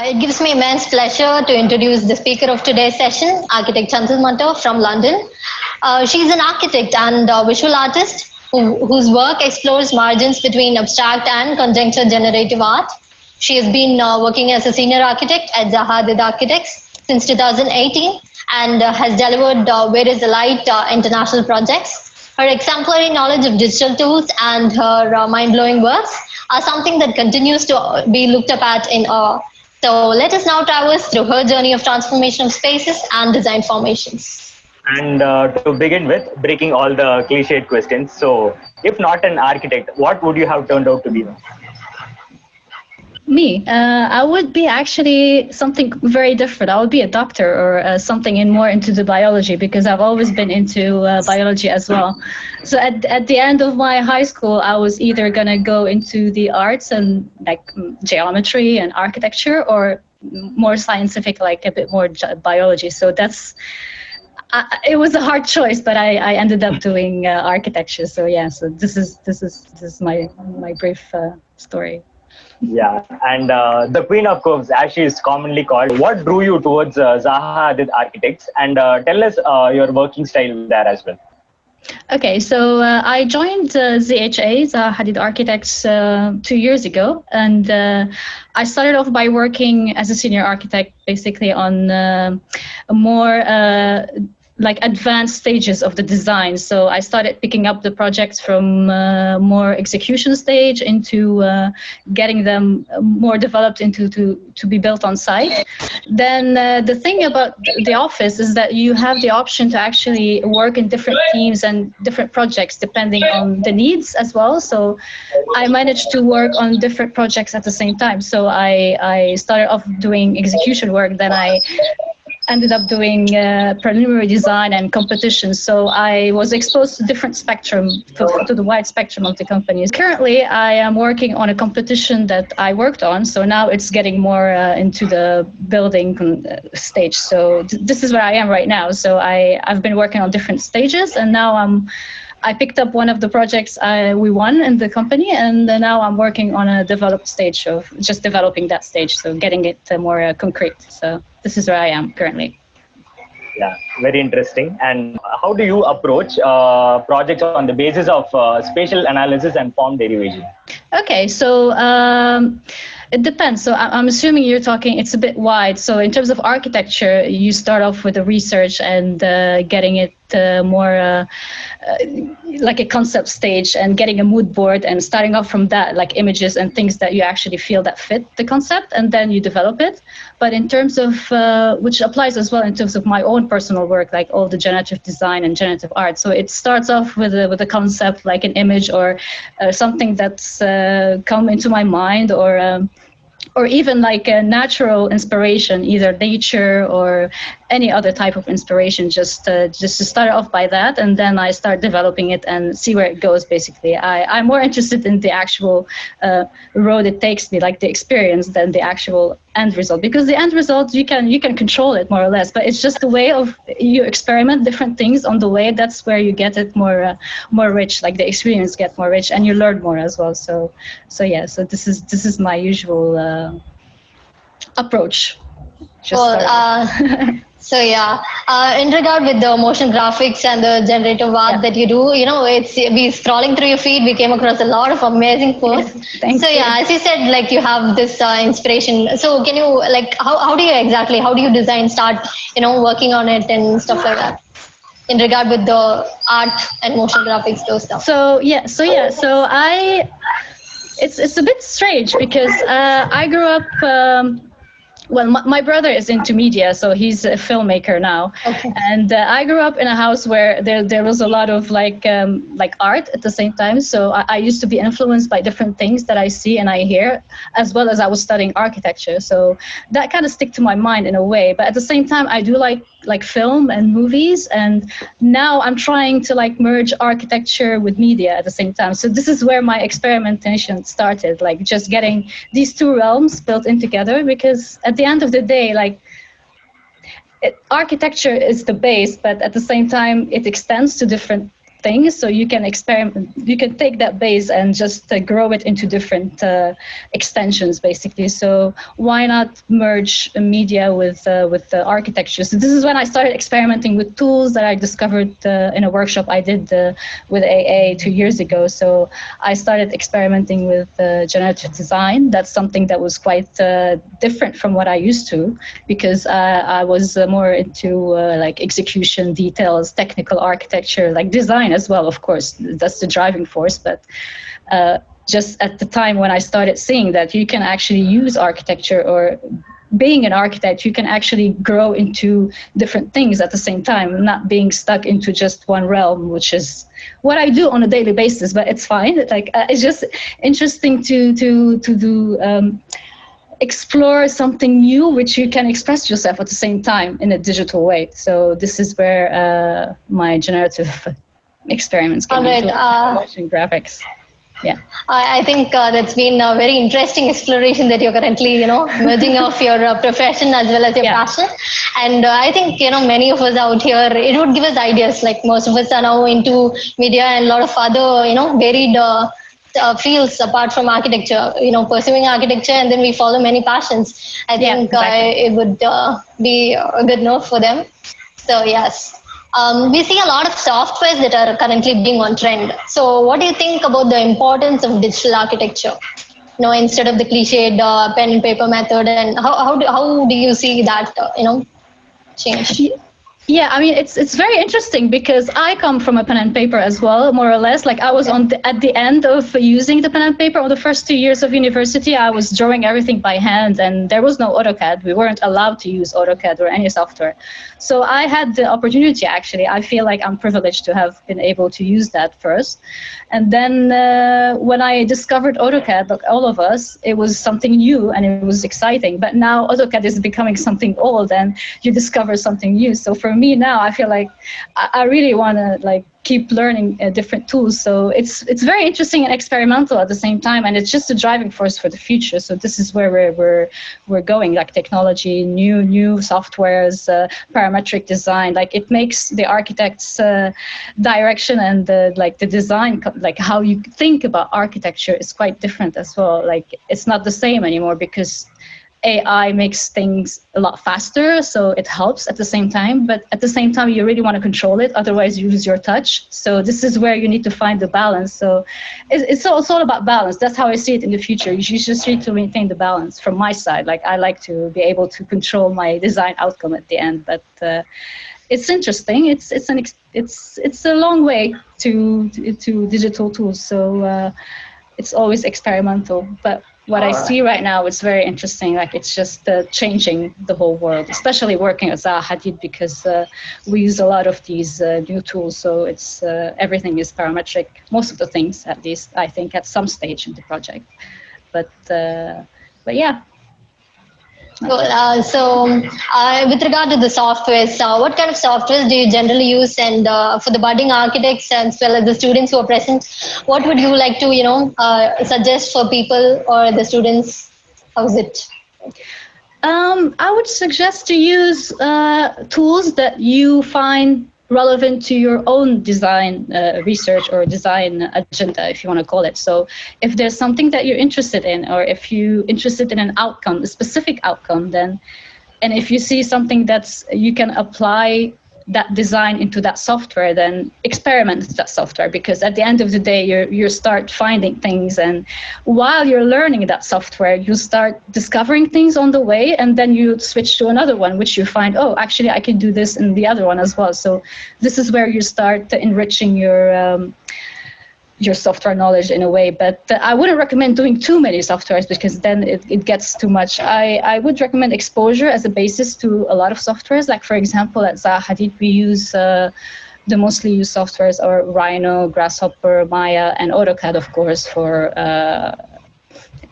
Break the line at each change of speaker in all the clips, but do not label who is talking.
It gives me immense pleasure to introduce the speaker of today's session, architect Chantal Manto from London. She's an architect and visual artist whose work explores margins between abstract and conjecture generative art. She has been working as a senior architect at Zaha Hadid Architects since 2018 and has delivered various elite international projects. Her exemplary knowledge of digital tools and her mind-blowing works are something that continues to be looked up at in awe. So let us now traverse through her journey of transformation of spaces and design formations.
And to begin with, breaking all the cliched questions. So, if not an architect, what would you have turned out to be?
Me, I would be actually something very different. I would be a doctor or something more into the biology, because I've always been into biology as well. So at the end of my high school, I was either going to go into the arts and like geometry and architecture, or more scientific, like a bit more biology. So it was a hard choice, but I ended up doing architecture. So yeah, so this is my brief story.
Yeah, and the Queen of Curves, as she is commonly called. What drew you towards Zaha Hadid Architects? And tell us your working style there as well.
Okay, so I joined ZHA, Zaha Hadid Architects, 2 years ago, and I started off by working as a senior architect, basically on more like advanced stages of the design. So I started picking up the projects from more execution stage into getting them more developed into to be built on site. Then the thing about the office is that you have the option to actually work in different teams and different projects depending on the needs as well. So I managed to work on different projects at the same time. So I started off doing execution work, then I ended up doing preliminary design and competitions. So I was exposed to different spectrum, to the wide spectrum of the companies. Currently, I am working on a competition that I worked on. So now it's getting more into the building stage. So this is where I am right now. So I've been working on different stages, and now I picked up one of the projects we won in the company, and now I'm working on a developed stage of just developing that stage, so getting it more concrete. So this is where I am currently.
Yeah, very interesting. And how do you approach projects on the basis of spatial analysis and form derivation?
Okay, so it depends. So I'm assuming you're talking, it's a bit wide. So in terms of architecture, you start off with the research and getting it more like a concept stage, and getting a mood board and starting off from that, like images and things that you actually feel that fit the concept, and then you develop it. But in terms of, which applies as well in terms of my own personal work, like all the generative design and generative art. So it starts off with a concept, like an image or something that's come into my mind, or even like a natural inspiration, either nature or any other type of inspiration, just to start off by that, and then I start developing it and see where it goes. Basically, I'm more interested in the actual road it takes me, like the experience, than the actual end result, because the end result you can control it more or less, but it's just the way of you experiment different things on the way. That's where you get it more rich, like the experience get more rich, and you learn more as well. So yeah, so this is my usual approach.
So yeah, in regard with the motion graphics and the generative art that you do, we scrolling through your feed, we came across a lot of amazing posts.
Thank you.
Yeah, as you said, like you have this inspiration. So can you, like, how do you design, start, working on it and stuff like that? In regard with the art and motion graphics, those stuff.
So it's a bit strange, because I grew up. Well, my brother is into media, so he's a filmmaker now.
Okay.
And I grew up in a house where there was a lot of like art at the same time. So I used to be influenced by different things that I see and I hear, as well as I was studying architecture. So that kind of stick to my mind in a way. But at the same time, I do like film and movies, and now I'm trying to like merge architecture with media at the same time. So this is where my experimentation started, like just getting these two realms built in together, because at the end of the day, like architecture is the base, but at the same time it extends to different things, so you can experiment, you can take that base and just grow it into different extensions basically. So why not merge media with the architecture? So this is when I started experimenting with tools that I discovered in a workshop I did with AA 2 years ago. So I started experimenting with generative design. That's something that was quite different from what I used to, because I was more into like execution, details, technical architecture, like design as well, of course. That's the driving force. But just at the time when I started seeing that you can actually use architecture, or being an architect, you can actually grow into different things at the same time, not being stuck into just one realm, which is what I do on a daily basis. But it's fine. Like it's just interesting to do. Explore something new which you can express yourself at the same time in a digital way. So this is where my generative experiments came into motion graphics. Yeah,
I think that's been a very interesting exploration that you're currently, merging of your profession as well as your passion. And I think, many of us out here, it would give us ideas. Like most of us are now into media and a lot of other, varied fields apart from architecture, pursuing architecture, and then we follow many passions. I think it would be a good note for them. So yes. We see a lot of softwares that are currently being on trend. So what do you think about the importance of digital architecture? Instead of the cliched pen and paper method, and how do you see that, change?
Yeah, I mean, it's very interesting because I come from a pen and paper as well, more or less. Like I was at the end of using the pen and paper. On the first 2 years of university, I was drawing everything by hand, and there was no AutoCAD. We weren't allowed to use AutoCAD or any software. So I had the opportunity, actually. I feel like I'm privileged to have been able to use that first. And then when I discovered AutoCAD, like all of us, it was something new and it was exciting. But now AutoCAD is becoming something old and you discover something new. So for me now, I feel like I really want to keep learning different tools. So it's very interesting and experimental at the same time, and it's just a driving force for the future. So this is where we're going, like technology, new softwares, parametric design. Like it makes the architect's direction and the design, like how you think about architecture is quite different as well. Like it's not the same anymore because AI makes things a lot faster, so it helps at the same time, but at the same time you really want to control it, otherwise you lose your touch. So this is where you need to find the balance. So it's all about balance. That's how I see it in the future. You just need to maintain the balance from my side. Like I like to be able to control my design outcome at the end, but it's interesting. It's a long way to digital tools, so it's always experimental, but what I see right now, it's very interesting. Like it's just changing the whole world, especially working at Zaha Hadid, because we use a lot of these new tools. So it's everything is parametric. Most of the things, at least, I think, at some stage in the project. But yeah.
Cool. So with regard to the softwares, what kind of softwares do you generally use? And for the budding architects as well as the students who are present, what would you like to, suggest for people or the students? How is it?
I would suggest to use tools that you find relevant to your own design research or design agenda, if you want to call it. So if there's something that you're interested in, or if you're interested in an outcome, a specific outcome, then, and if you see something that's, you can apply that design into that software, then experiment with that software, because at the end of the day, you start finding things, and while you're learning that software, you start discovering things on the way, and then you switch to another one, which you find, oh, actually, I can do this in the other one as well. So this is where you start enriching your software knowledge in a way. But I wouldn't recommend doing too many softwares, because then it gets too much. I would recommend exposure as a basis to a lot of softwares. Like, for example, at Zaha Hadid, we use the mostly used softwares are Rhino, Grasshopper, Maya, and AutoCAD, of course, for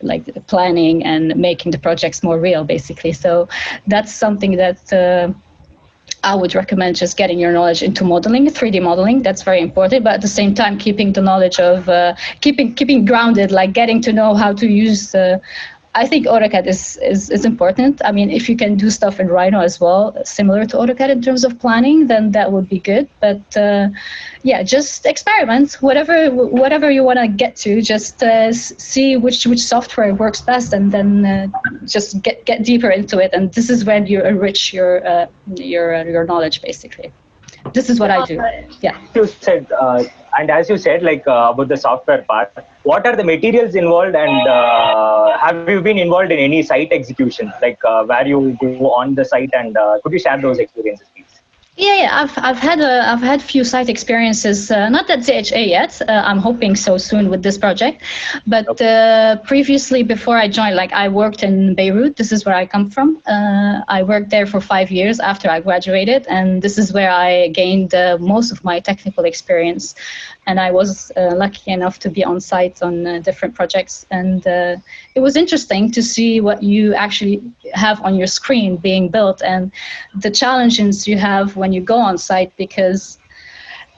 like planning and making the projects more real, basically. So that's something that I would recommend, just getting your knowledge into modeling, 3D modeling. That's very important, but at the same time, keeping the knowledge of keeping grounded, like getting to know how to use I think AutoCAD is important. I mean, if you can do stuff in Rhino as well, similar to AutoCAD in terms of planning, then that would be good. But yeah, just experiment. Whatever you want to get to, just see which software works best, and then just get deeper into it. And this is when you enrich your knowledge, basically. This is what I do. Yeah.
You said, and as you said, like about the software part, what are the materials involved, and have you been involved in any site execution, like where you go on the site, and could you share those experiences, please?
Yeah, I've had few site experiences. Not at ZHA yet. I'm hoping so soon with this project. But previously, before I joined, like I worked in Beirut. This is where I come from. I worked there for 5 years after I graduated, and this is where I gained most of my technical experience. And I was lucky enough to be on site on different projects, and it was interesting to see what you actually have on your screen being built, and the challenges you have when you go on site, because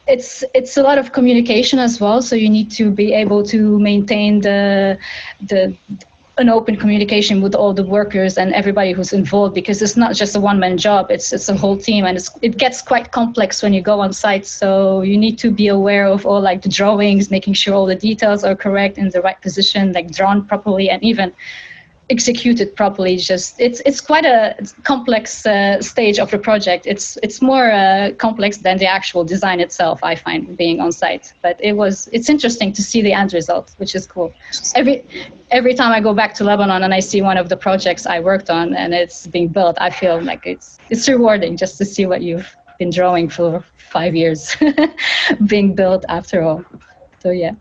it's a lot of communication as well. So you need to be able to maintain an open communication with all the workers and everybody who's involved, because it's not just a one-man job, it's a whole team, and it gets quite complex when you go on site. So you need to be aware of all like the drawings, making sure all the details are correct in the right position, like drawn properly and even executed properly. Just it's quite a complex stage of the project. It's more complex than the actual design itself, I find, being on site. But it's interesting to see the end result, which is cool. Every time I go back to Lebanon and I see one of the projects I worked on and it's being built, I feel like it's rewarding just to see what you've been drawing for 5 years being built after all. So yeah.